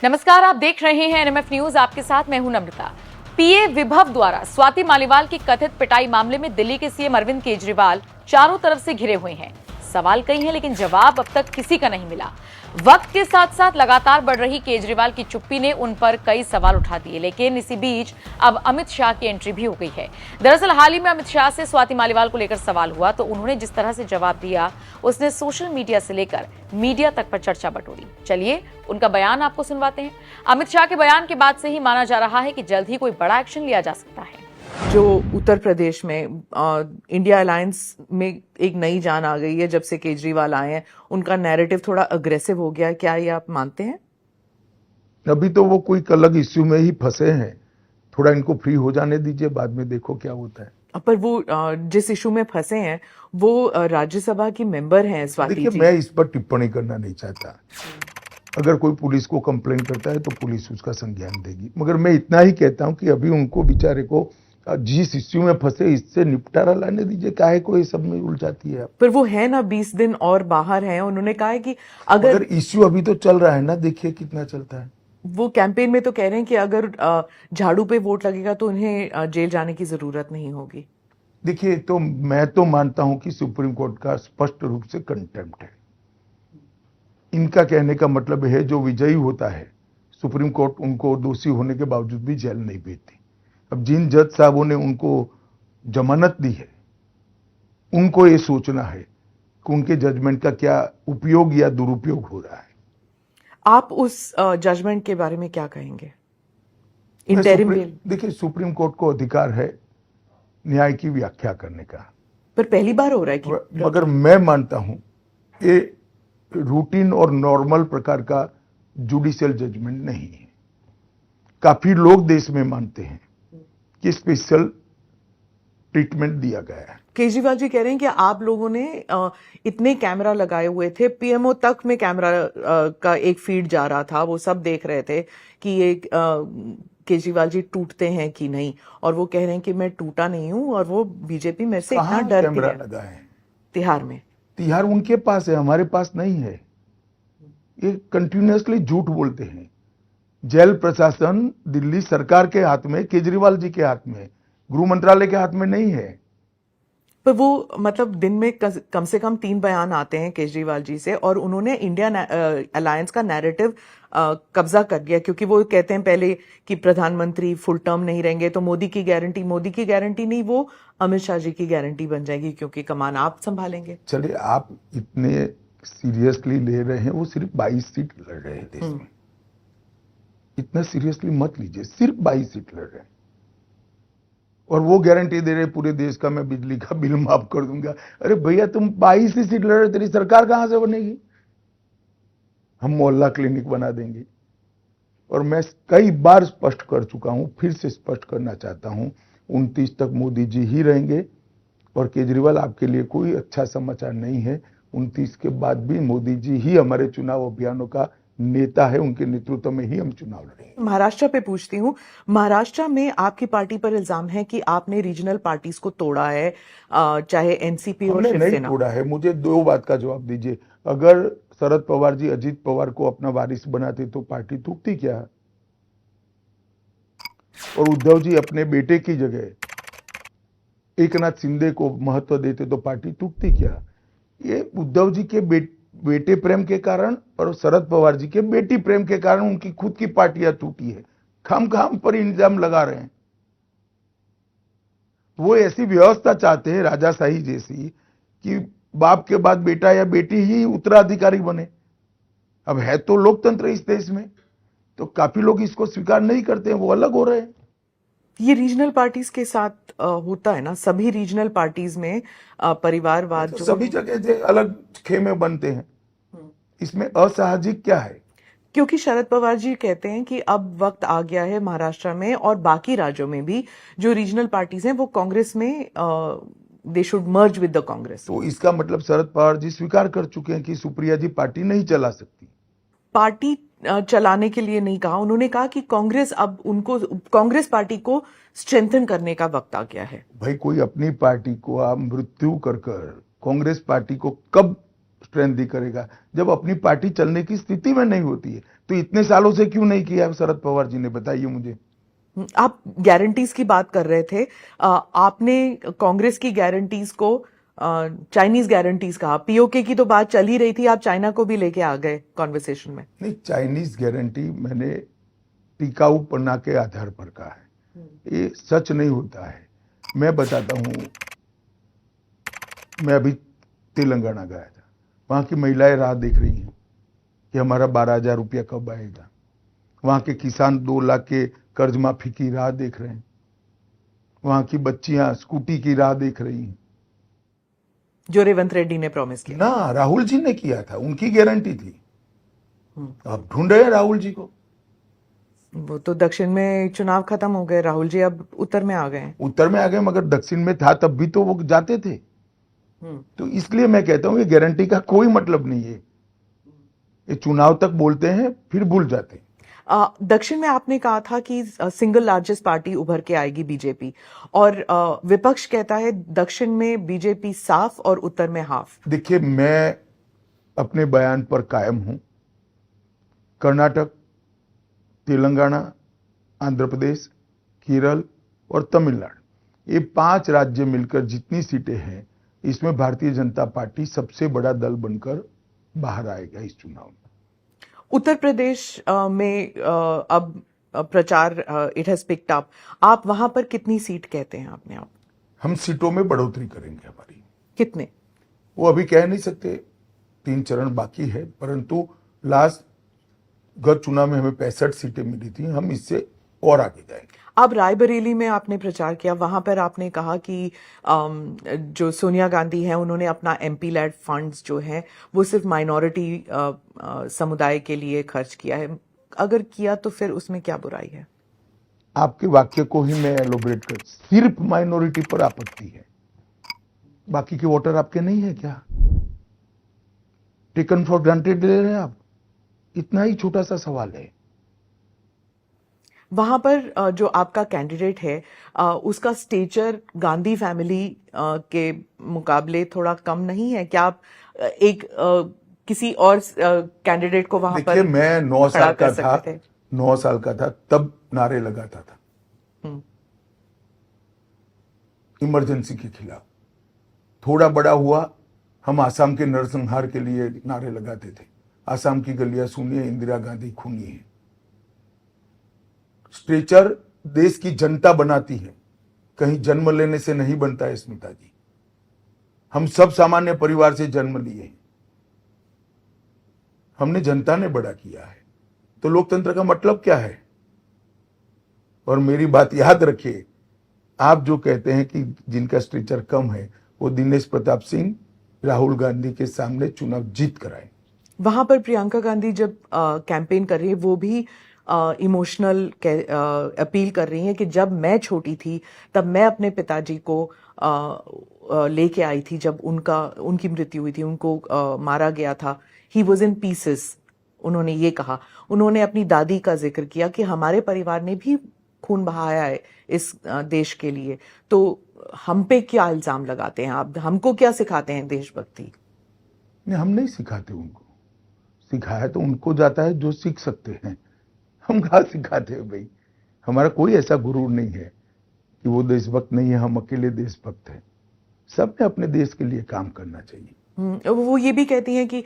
नमस्कार, आप देख रहे हैं एनएमएफ न्यूज। आपके साथ मैं हूं नम्रता। पीए विभव द्वारा स्वाति मालीवाल की कथित पिटाई मामले में दिल्ली के सीएम अरविंद केजरीवाल चारों तरफ से घिरे हुए हैं। सवाल कई हैं लेकिन जवाब अब तक किसी का नहीं मिला। वक्त के साथ साथ लगातार बढ़ रही केजरीवाल की चुप्पी ने उन पर कई सवाल उठा दिए, लेकिन इसी बीच अब अमित शाह की एंट्री भी हो गई है। दरअसल हाल ही में अमित शाह से स्वाति मालीवाल को लेकर सवाल हुआ तो उन्होंने जिस तरह से जवाब दिया उसने सोशल मीडिया से लेकर मीडिया तक पर चर्चा बटोरी। चलिए उनका बयान आपको सुनवाते हैं। अमित शाह के बयान के बाद से ही माना जा रहा है कि जल्द ही कोई बड़ा एक्शन लिया जा सकता है। जो उत्तर प्रदेश में इंडिया अलायंस में एक नई जान आ गई है जब से केजरीवाल आए हैं, उनका नैरेटिव थोड़ा अग्रेसिव हो गया, क्या ये आप मानते हैं? अभी तो वो कोई अलग इश्यू में ही फंसे हैं, थोड़ा इनको फ्री हो जाने दीजिए, बाद में देखो क्या होता है। पर वो जिस इशू में फंसे हैं वो राज्यसभा की मेंबर हैं स्वाति जी। देखिए, मैं इस पर टिप्पणी करना नहीं चाहता। अगर कोई पुलिस को कंप्लेन करता है तो पुलिस उसका संज्ञान देगी, मगर मैं इतना ही कहता हूं कि अभी उनको बेचारे को जिस इश्यू में फंसे इससे निपटारा लाने दीजिए, काहे को ये सब में उलझाती है। पर वो है ना 20 दिन और बाहर हैं, उन्होंने कहा है कि अगर इश्यू अभी तो चल रहा है ना, देखिए कितना चलता है। वो कैंपेन में तो कह रहे हैं कि अगर झाड़ू पे वोट लगेगा तो उन्हें जेल जाने की जरूरत नहीं होगी। देखिए, तो मैं तो मानता हूं कि सुप्रीम कोर्ट का स्पष्ट रूप से कंटेम्प्ट है। इनका कहने का मतलब है जो विजयी होता है सुप्रीम कोर्ट उनको दोषी होने के बावजूद भी जेल नहीं भेजती। अब जिन जज साहबों ने उनको जमानत दी है उनको ये सोचना है कि उनके जजमेंट का क्या उपयोग या दुरुपयोग हो रहा है। आप उस जजमेंट के बारे में क्या कहेंगे? इंटरिम बेल, देखिए, सुप्रीम कोर्ट को अधिकार है न्याय की व्याख्या करने का, पर पहली बार हो रहा है कि मगर मैं मानता हूं ये रूटीन और नॉर्मल प्रकार का जुडिशियल जजमेंट नहीं है। काफी लोग देश में मानते हैं कि स्पेशल ट्रीटमेंट दिया गया है। केजरीवाल जी कह रहे हैं कि आप लोगों ने इतने कैमरा लगाए हुए थे, पीएमओ तक में कैमरा का एक फीड जा रहा था, वो सब देख रहे थे कि ये केजरीवाल जी टूटते हैं कि नहीं, और वो कह रहे हैं कि मैं टूटा नहीं हूं और वो बीजेपी मेरे से इतना डरती है। लगा है तिहाड़ में। तिहाड़ उनके पास है, हमारे पास नहीं है। ये कंटिन्यूअसली झूठ बोलते हैं। जेल प्रशासन दिल्ली सरकार के हाथ में, केजरीवाल जी के हाथ में, गृह मंत्रालय के हाथ में नहीं है। पर वो मतलब दिन में कम से कम 3 बयान आते हैं केजरीवाल जी से, और उन्होंने इंडिया अलायंस का नैरेटिव कब्जा कर लिया, क्योंकि वो कहते हैं पहले कि प्रधानमंत्री फुल टर्म नहीं रहेंगे तो मोदी की गारंटी नहीं, वो अमित शाह जी की गारंटी बन जाएगी क्योंकि कमान आप संभालेंगे। चलिए, आप इतने सीरियसली ले रहे हैं, वो सिर्फ 22 सीट लड़ रहे हैं देश में। इतना सीरियसली मत लीजिए, सिर्फ 22 सीट लड़ रहे हैं और वो गारंटी दे रहे पूरे देश का मैं बिजली का बिल माफ कर दूंगा। अरे भैया, तुम 22 ही सीट लड़ रहे, तेरी सरकार कहां से बनेगी? हम मोहल्ला क्लिनिक बना देंगे। और मैं कई बार स्पष्ट कर चुका हूं, फिर से स्पष्ट करना चाहता हूं, 29 तक मोदी जी ही रहेंगे और केजरीवाल आपके लिए कोई अच्छा समाचार नहीं है। 29 के बाद भी मोदी जी ही हमारे चुनाव अभियानों का नेता है, उनके नेतृत्व में ही हम चुनाव लड़ेंगे। महाराष्ट्र पे पूछती हूँ, महाराष्ट्र में आपकी पार्टी पर इल्जाम है कि आपने रीजनल पार्टीज को तोड़ा है, चाहे एनसीपी और शिवसेना। नहीं तोड़ा है। मुझे 2 बात का जवाब दीजिए। अगर शरद पवार जी अजीत पवार को अपना वारिस बनाते तो पार्टी टूटती क्या? और उद्धव जी अपने बेटे की जगह एकनाथ शिंदे को महत्व देते तो पार्टी टूटती क्या? ये उद्धव जी के बेटे प्रेम के कारण और शरद पवार जी के बेटी प्रेम के कारण उनकी खुद की पार्टियां टूटी है। खाम पर इल्जाम लगा रहे हैं। वो ऐसी व्यवस्था चाहते हैं राजाशाही जैसी कि बाप के बाद बेटा या बेटी ही उत्तराधिकारी बने। अब है तो लोकतंत्र इस देश में, तो काफी लोग इसको स्वीकार नहीं करते हैं, वो अलग हो रहे हैं। ये रीजनल पार्टीज के साथ होता है ना, सभी रीजनल पार्टीज में परिवारवाद तो सभी जगह अलग खेमे बनते हैं, इसमें असामाजिक क्या है? क्योंकि शरद पवार जी कहते हैं कि अब वक्त आ गया है महाराष्ट्र में और बाकी राज्यों में भी जो रीजनल पार्टीज हैं वो कांग्रेस में they should merge with the Congress. तो इसका मतलब शरद पवार जी स्वीकार कर चुके हैं कि सुप्रिया जी पार्टी नहीं चला सकती। पार्टी चलाने के लिए नहीं कहा, उन्होंने कहा कि कांग्रेस पार्टी को स्ट्रेंथन करने का वक्त आ गया है। भाई, कोई अपनी पार्टी को आप मृत्यु कर कांग्रेस पार्टी को कब स्ट्रेंथ करेगा। जब अपनी पार्टी चलने की स्थिति में नहीं होती है तो इतने सालों से क्यों नहीं किया शरद पवार जी ने, बताइए मुझे। आप गारंटीज की बात कर रहे थे, आपने कांग्रेस की गारंटीज को चाइनीज गारंटीज कहा। पीओके की तो बात चल ही रही थी, आप चाइना को भी लेके आ गए कॉन्वर्सेशन में। नहीं, चाइनीज गारंटी मैंने टिकाऊपना के आधार पर कहा है, ये सच नहीं होता है। मैं बताता हूं, मैं अभी तेलंगाना गया था, वहां की महिलाएं राह देख रही हैं कि हमारा 12,000 रुपया कब आएगा। वहां के किसान 2 लाख के कर्ज माफी की राह देख रहे हैं। वहां की बच्चियां स्कूटी की राह देख रही हैं। जो रेवंत रेड्डी ने प्रॉमिस किया ना, राहुल जी ने किया था, उनकी गारंटी थी। अब ढूंढ रहे हैं राहुल जी को। वो तो दक्षिण में चुनाव खत्म हो गए, राहुल जी अब उत्तर में आ गए हैं। उत्तर में आ गए, मगर दक्षिण में था तब भी तो वो जाते थे। तो इसलिए मैं कहता हूं ये गारंटी का कोई मतलब नहीं है। ये चुनाव तक बोलते हैं फिर भूल जाते हैं। दक्षिण में आपने कहा था कि सिंगल लार्जेस्ट पार्टी उभर के आएगी बीजेपी, और विपक्ष कहता है दक्षिण में बीजेपी साफ और उत्तर में हाफ। देखिए, मैं अपने बयान पर कायम हूं। कर्नाटक, तेलंगाना, आंध्र प्रदेश, केरल और तमिलनाडु, ये 5 राज्य मिलकर जितनी सीटें हैं, इसमें भारतीय जनता पार्टी सबसे बड़ा दल बनकर बाहर आएगा इस चुनाव में। उत्तर प्रदेश में अब प्रचार इट हैज पिक्ड अप। आप वहां पर कितनी सीट कहते हैं अपने आप? हम सीटों में बढ़ोतरी करेंगे हमारी। कितने? वो अभी कह नहीं सकते, 3 चरण बाकी है, परंतु लास्ट गत चुनाव में हमें 65 सीटें मिली थी, हम इससे और आगे जाएंगे। अब रायबरेली में आपने प्रचार किया, वहां पर आपने कहा कि जो सोनिया गांधी हैं उन्होंने अपना एमपी लेड फंड्स जो हैं वो सिर्फ माइनॉरिटी समुदाय के लिए खर्च किया है। अगर किया तो फिर उसमें क्या बुराई है? आपके वाक्य को ही मैं एलोबरेट कर, सिर्फ माइनॉरिटी पर आपत्ति है, बाकी के वोटर आपके नहीं है क्या? टेकन फॉर ग्रांटेड ले रहे हैं आप? इतना ही छोटा सा सवाल है। वहां पर जो आपका कैंडिडेट है उसका स्टेचर गांधी फैमिली के मुकाबले थोड़ा कम नहीं है क्या? आप एक किसी और कैंडिडेट को वहां पर मैं 9 साल का था, थे? 9 साल का था तब नारे लगाता था इमरजेंसी के खिलाफ। थोड़ा बड़ा हुआ, हम आसाम के नरसंहार के लिए नारे लगाते थे। आसाम की गलियां सुनिए, इंदिरा गांधी खूनी है। स्ट्रेचर देश की जनता बनाती है, कहीं जन्म लेने से नहीं बनता है स्मिता जी। हम सब सामान्य परिवार से जन्म लिए, हमने जनता ने बड़ा किया है। तो लोकतंत्र का मतलब क्या है? और मेरी बात याद रखिए, आप जो कहते हैं कि जिनका स्ट्रेचर कम है, वो दिनेश प्रताप सिंह राहुल गांधी के सामने चुनाव जीत कर आए। वहां पर प्रियंका गांधी जब कैंपेन कर रही है वो भी इमोशनल अपील कर रही हैं कि जब मैं छोटी थी तब मैं अपने पिताजी को लेके आई थी जब उनकी मृत्यु हुई थी, उनको मारा गया था। ही वॉज इन पीसेस, उन्होंने ये कहा। उन्होंने अपनी दादी का जिक्र किया कि हमारे परिवार ने भी खून बहाया है इस देश के लिए। तो हम पे क्या इल्जाम लगाते हैं आप? हमको क्या सिखाते हैं देशभक्ति? नहीं, हम नहीं सिखाते उनको। सिखाया तो उनको जाता है जो सीख सकते हैं, हम कहाँ सिखाते हैं भाई? हमारा कोई ऐसा गुरूर नहीं है कि वो देशभक्त नहीं है, हम अकेले देशभक्त हैं। सबने अपने देश के लिए काम करना चाहिए। वो ये भी कहती हैं कि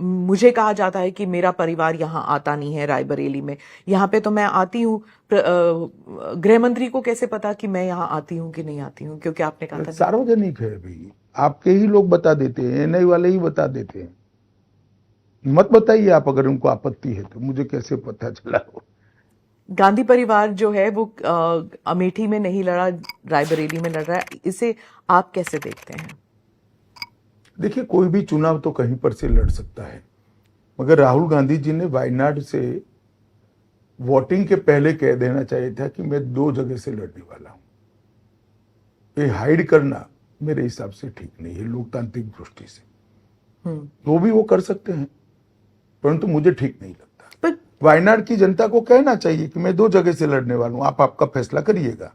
मुझे कहा जाता है कि मेरा परिवार यहाँ आता नहीं है रायबरेली में, यहाँ पे तो मैं आती हूँ। गृह मंत्री को कैसे पता कि मैं यहाँ आती हूँ कि नहीं आती हूँ? क्योंकि आपने कहा था सार्वजनिक है भाई, आपके ही लोग बता देते हैं, एनआई वाले ही बता देते हैं। मत बताइए आप, अगर उनको आपत्ति है तो मुझे कैसे पता चला हो? गांधी परिवार जो है वो अमेठी में नहीं लड़ा, रायबरेली में लड़ रहा है। इसे आप कैसे देखते हैं? देखिए, कोई भी चुनाव तो कहीं पर से लड़ सकता है, मगर राहुल गांधी जी ने वायनाड से वोटिंग के पहले कह देना चाहिए था कि मैं 2 जगह से लड़ने वाला हूं। ये हाइड करना मेरे हिसाब से ठीक नहीं है लोकतांत्रिक दृष्टि से। वो भी वो कर सकते हैं, परंतु मुझे ठीक नहीं लगता। पर वायनाड की जनता को कहना चाहिए कि मैं 2 जगह से लड़ने वाला हूं, आप आपका फैसला करिएगा।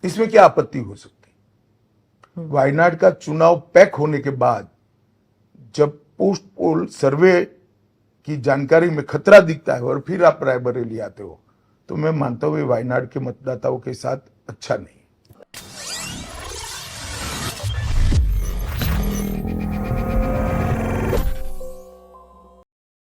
इसमें क्या आपत्ति हो सकती? वायनाड का चुनाव पैक होने के बाद जब पोस्ट पोल सर्वे की जानकारी में खतरा दिखता है और फिर आप रायबरेली आते हो, तो मैं मानता हूँ ये वायनाड के मतदाताओं के साथ अच्छा नहीं।